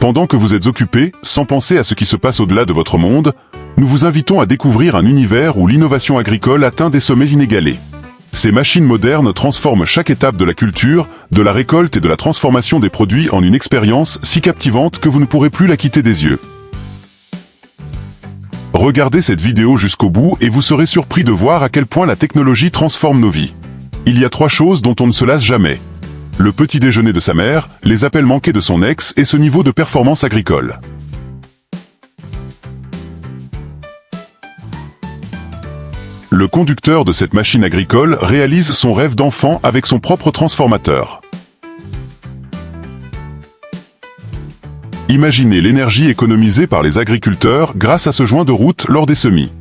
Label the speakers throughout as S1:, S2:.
S1: Pendant que vous êtes occupé, sans penser à ce qui se passe au-delà de votre monde, nous vous invitons à découvrir un univers où l'innovation agricole atteint des sommets inégalés. Ces machines modernes transforment chaque étape de la culture, de la récolte et de la transformation des produits en une expérience si captivante que vous ne pourrez plus la quitter des yeux. Regardez cette vidéo jusqu'au bout et vous serez surpris de voir à quel point la technologie transforme nos vies. Il y a 3 choses dont on ne se lasse jamais. Le petit déjeuner de sa mère, les appels manqués de son ex et ce niveau de performance agricole. Le conducteur de cette machine agricole réalise son rêve d'enfant avec son propre transformateur. Imaginez l'énergie économisée par les agriculteurs grâce à ce joint de route lors des semis.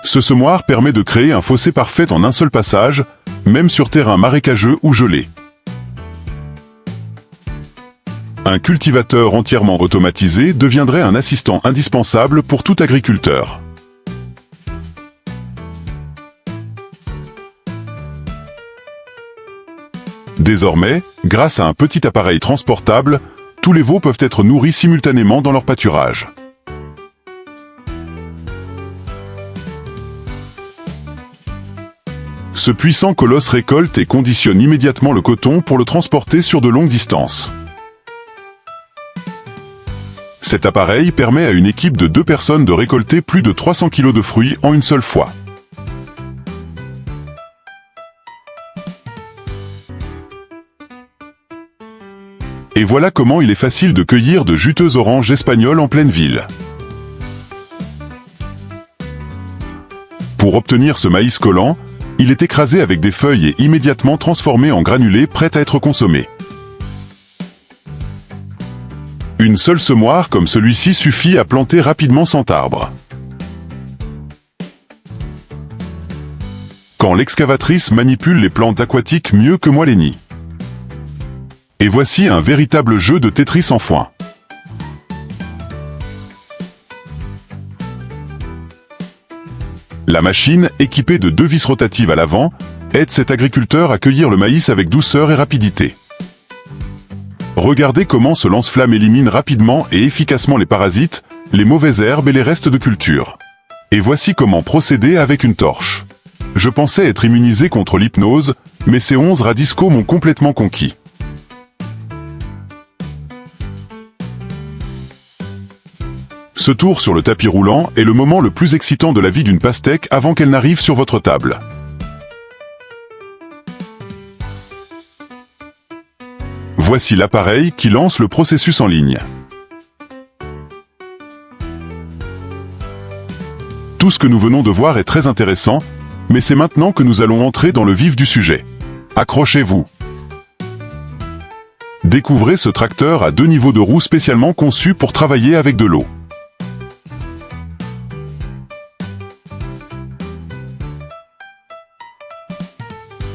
S1: Ce semoir permet de créer un fossé parfait en un seul passage, même sur terrain marécageux ou gelé. Un cultivateur entièrement automatisé deviendrait un assistant indispensable pour tout agriculteur. Désormais, grâce à un petit appareil transportable, tous les veaux peuvent être nourris simultanément dans leur pâturage. Ce puissant colosse récolte et conditionne immédiatement le coton pour le transporter sur de longues distances. Cet appareil permet à une équipe de 2 personnes de récolter plus de 300 kg de fruits en une seule fois. Et voilà comment il est facile de cueillir de juteuses oranges espagnoles en pleine ville. Pour obtenir ce maïs collant, il est écrasé avec des feuilles et immédiatement transformé en granulés prêts à être consommés. Une seule semoire comme celui-ci suffit à planter rapidement 100 arbres. Quand l'excavatrice manipule les plantes aquatiques mieux que moi les nids. Et voici un véritable jeu de Tetris en foin. La machine, équipée de 2 vis rotatives à l'avant, aide cet agriculteur à cueillir le maïs avec douceur et rapidité. Regardez comment ce lance-flamme élimine rapidement et efficacement les parasites, les mauvaises herbes et les restes de culture. Et voici comment procéder avec une torche. Je pensais être immunisé contre l'hypnose, mais ces 11 radiscaux m'ont complètement conquis. Ce tour sur le tapis roulant est le moment le plus excitant de la vie d'une pastèque avant qu'elle n'arrive sur votre table. Voici l'appareil qui lance le processus en ligne. Tout ce que nous venons de voir est très intéressant, mais c'est maintenant que nous allons entrer dans le vif du sujet. Accrochez-vous. Découvrez ce tracteur à 2 niveaux de roue spécialement conçu pour travailler avec de l'eau.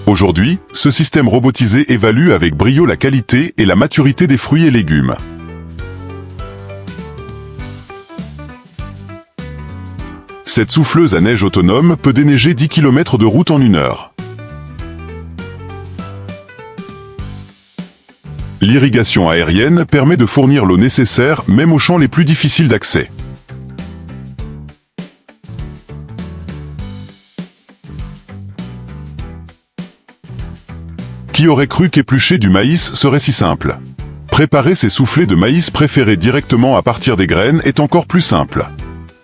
S1: Aujourd'hui, ce système robotisé évalue avec brio la qualité et la maturité des fruits et légumes. Cette souffleuse à neige autonome peut déneiger 10 km de route en 1 heure. L'irrigation aérienne permet de fournir l'eau nécessaire même aux champs les plus difficiles d'accès. Qui aurait cru qu'éplucher du maïs serait si simple? Préparer ses soufflets de maïs préférés directement à partir des graines est encore plus simple.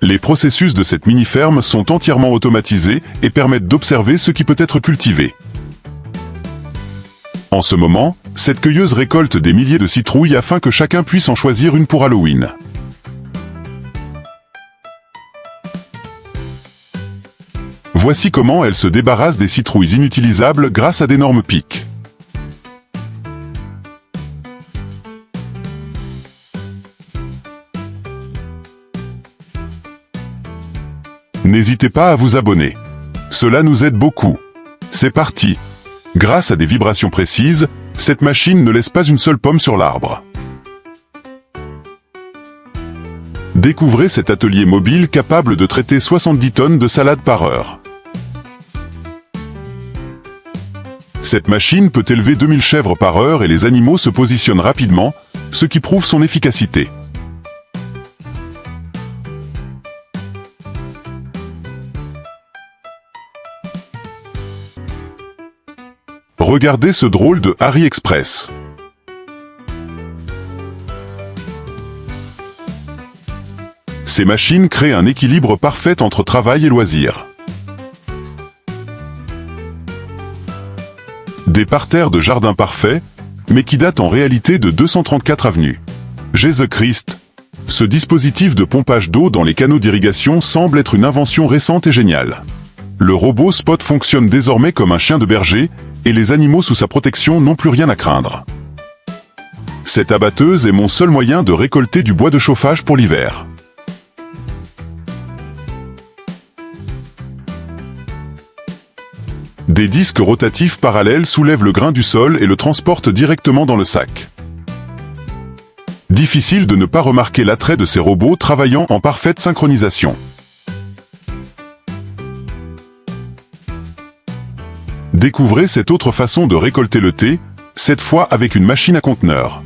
S1: Les processus de cette mini-ferme sont entièrement automatisés et permettent d'observer ce qui peut être cultivé. En ce moment, cette cueilleuse récolte des milliers de citrouilles afin que chacun puisse en choisir une pour Halloween. Voici comment elle se débarrasse des citrouilles inutilisables grâce à d'énormes pics. N'hésitez pas à vous abonner. Cela nous aide beaucoup. C'est parti. Grâce à des vibrations précises, cette machine ne laisse pas une seule pomme sur l'arbre. Découvrez cet atelier mobile capable de traiter 70 tonnes de salade par heure. Cette machine peut élever 2000 chèvres par heure et les animaux se positionnent rapidement, ce qui prouve son efficacité. Regardez ce drôle de Harry Express. Ces machines créent un équilibre parfait entre travail et loisirs. Des parterres de jardin parfaits, mais qui datent en réalité de 234 avenues. Jésus-Christ. Ce dispositif de pompage d'eau dans les canaux d'irrigation semble être une invention récente et géniale. Le robot Spot fonctionne désormais comme un chien de berger, et les animaux sous sa protection n'ont plus rien à craindre. Cette abatteuse est mon seul moyen de récolter du bois de chauffage pour l'hiver. Des disques rotatifs parallèles soulèvent le grain du sol et le transportent directement dans le sac. Difficile de ne pas remarquer l'attrait de ces robots travaillant en parfaite synchronisation. Découvrez cette autre façon de récolter le thé, cette fois avec une machine à conteneur.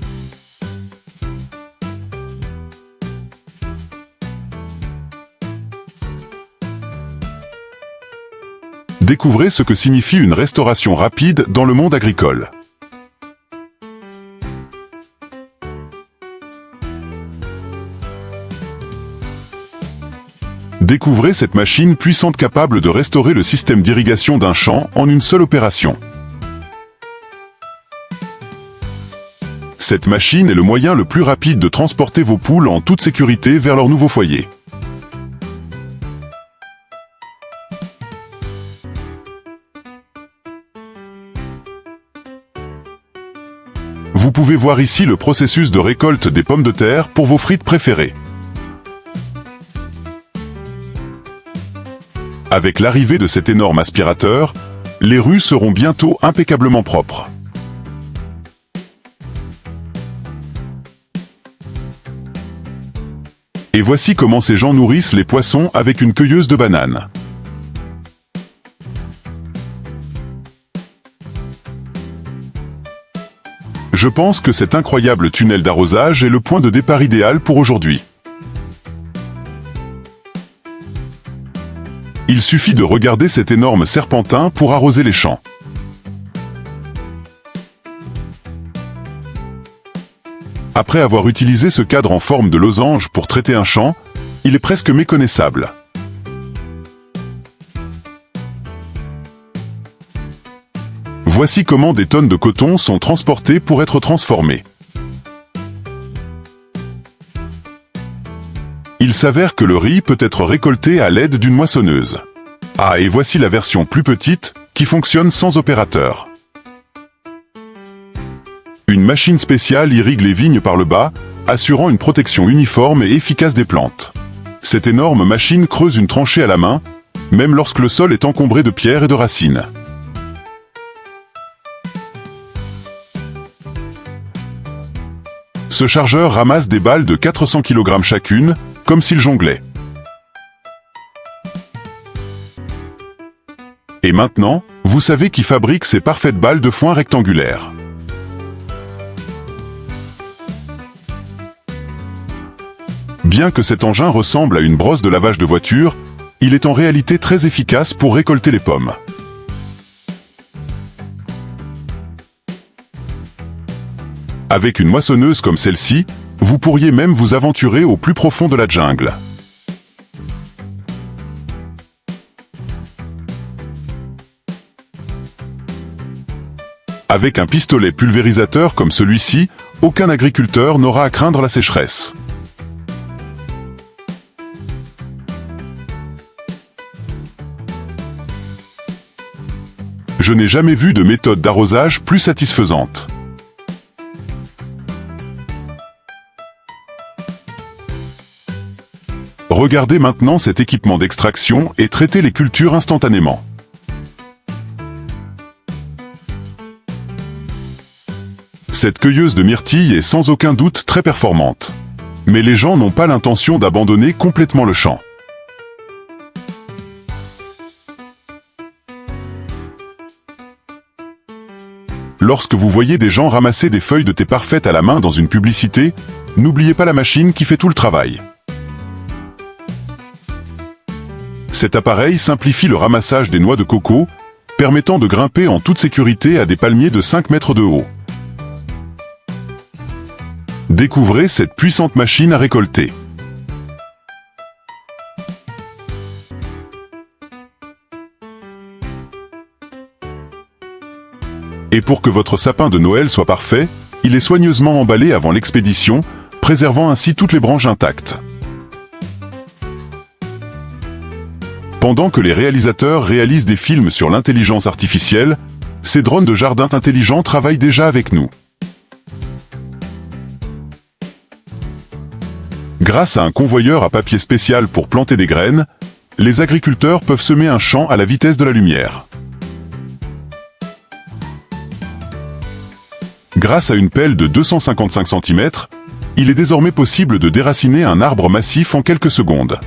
S1: Découvrez ce que signifie une restauration rapide dans le monde agricole. Découvrez cette machine puissante capable de restaurer le système d'irrigation d'un champ en une seule opération. Cette machine est le moyen le plus rapide de transporter vos poules en toute sécurité vers leur nouveau foyer. Vous pouvez voir ici le processus de récolte des pommes de terre pour vos frites préférées. Avec l'arrivée de cet énorme aspirateur, les rues seront bientôt impeccablement propres. Et voici comment ces gens nourrissent les poissons avec une cueilleuse de bananes. Je pense que cet incroyable tunnel d'arrosage est le point de départ idéal pour aujourd'hui. Il suffit de regarder cet énorme serpentin pour arroser les champs. Après avoir utilisé ce cadre en forme de losange pour traiter un champ, il est presque méconnaissable. Voici comment des tonnes de coton sont transportées pour être transformées. Il s'avère que le riz peut être récolté à l'aide d'une moissonneuse. Ah, et voici la version plus petite, qui fonctionne sans opérateur. Une machine spéciale irrigue les vignes par le bas, assurant une protection uniforme et efficace des plantes. Cette énorme machine creuse une tranchée à la main, même lorsque le sol est encombré de pierres et de racines. Ce chargeur ramasse des balles de 400 kg chacune, comme s'il jonglait. Et maintenant, vous savez qui fabrique ces parfaites balles de foin rectangulaires. Bien que cet engin ressemble à une brosse de lavage de voiture, il est en réalité très efficace pour récolter les pommes. Avec une moissonneuse comme celle-ci, vous pourriez même vous aventurer au plus profond de la jungle. Avec un pistolet pulvérisateur comme celui-ci, aucun agriculteur n'aura à craindre la sécheresse. Je n'ai jamais vu de méthode d'arrosage plus satisfaisante. Regardez maintenant cet équipement d'extraction et traitez les cultures instantanément. Cette cueilleuse de myrtilles est sans aucun doute très performante. Mais les gens n'ont pas l'intention d'abandonner complètement le champ. Lorsque vous voyez des gens ramasser des feuilles de thé parfaites à la main dans une publicité, n'oubliez pas la machine qui fait tout le travail. Cet appareil simplifie le ramassage des noix de coco, permettant de grimper en toute sécurité à des palmiers de 5 mètres de haut. Découvrez cette puissante machine à récolter. Et pour que votre sapin de Noël soit parfait, il est soigneusement emballé avant l'expédition, préservant ainsi toutes les branches intactes. Pendant que les réalisateurs réalisent des films sur l'intelligence artificielle, ces drones de jardin intelligents travaillent déjà avec nous. Grâce à un convoyeur à papier spécial pour planter des graines, les agriculteurs peuvent semer un champ à la vitesse de la lumière. Grâce à une pelle de 255 cm, il est désormais possible de déraciner un arbre massif en quelques secondes.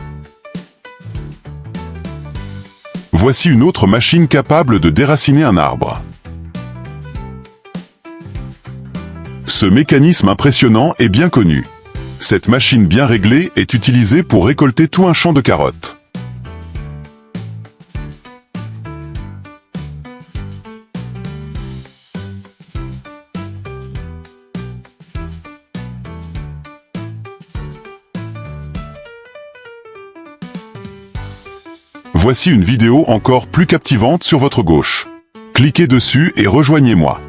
S1: Voici une autre machine capable de déraciner un arbre. Ce mécanisme impressionnant est bien connu. Cette machine bien réglée est utilisée pour récolter tout un champ de carottes. Voici une vidéo encore plus captivante sur votre gauche. Cliquez dessus et rejoignez-moi.